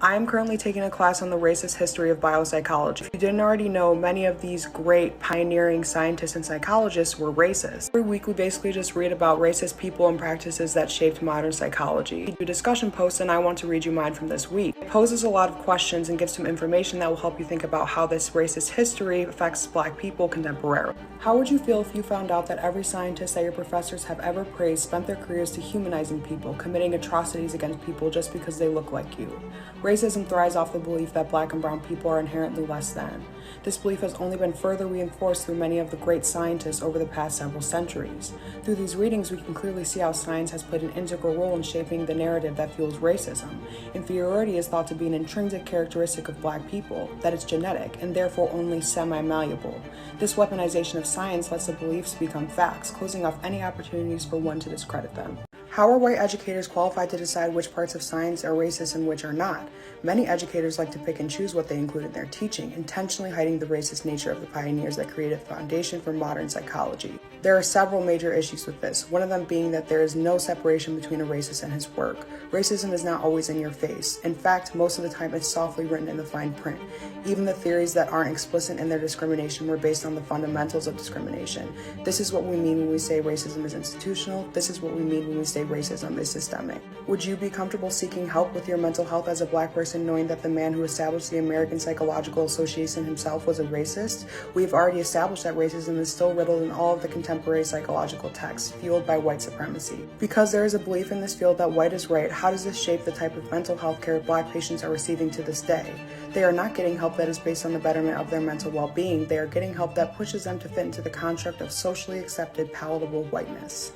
I am currently taking a class on the racist history of biopsychology. If you didn't already know, many of these great pioneering scientists and psychologists were racist. Every week we basically just read about racist people and practices that shaped modern psychology. We do discussion posts and I want to read you mine from this week. It poses a lot of questions and gives some information that will help you think about how this racist history affects Black people contemporarily. How would you feel if you found out that every scientist that your professors have ever praised spent their careers dehumanizing people, committing atrocities against people just because they look like you? Racism thrives off the belief that Black and brown people are inherently less than. This belief has only been further reinforced through many of the great scientists over the past several centuries. Through these readings, we can clearly see how science has played an integral role in shaping the narrative that fuels racism. Inferiority is thought to be an intrinsic characteristic of Black people, that it's genetic, and therefore only semi-malleable. This weaponization of science lets the beliefs become facts, closing off any opportunities for one to discredit them. How are white educators qualified to decide which parts of science are racist and which are not? Many educators like to pick and choose what they include in their teaching, intentionally hiding the racist nature of the pioneers that created the foundation for modern psychology. There are several major issues with this, one of them being that there is no separation between a racist and his work. Racism is not always in your face. In fact, most of the time it's softly written in the fine print. Even the theories that aren't explicit in their discrimination were based on the fundamentals of discrimination. This is what we mean when we say racism is institutional. This is what we mean when we say racism is systemic. Would you be comfortable seeking help with your mental health as a Black person knowing that the man who established the American Psychological Association himself was a racist? We've already established that racism is still riddled in all of the contemporary psychological texts, fueled by white supremacy. Because there is a belief in this field that white is right, how does this shape the type of mental health care Black patients are receiving to this day? They are not getting help that is based on the betterment of their mental well-being. They are getting help that pushes them to fit into the construct of socially accepted, palatable whiteness.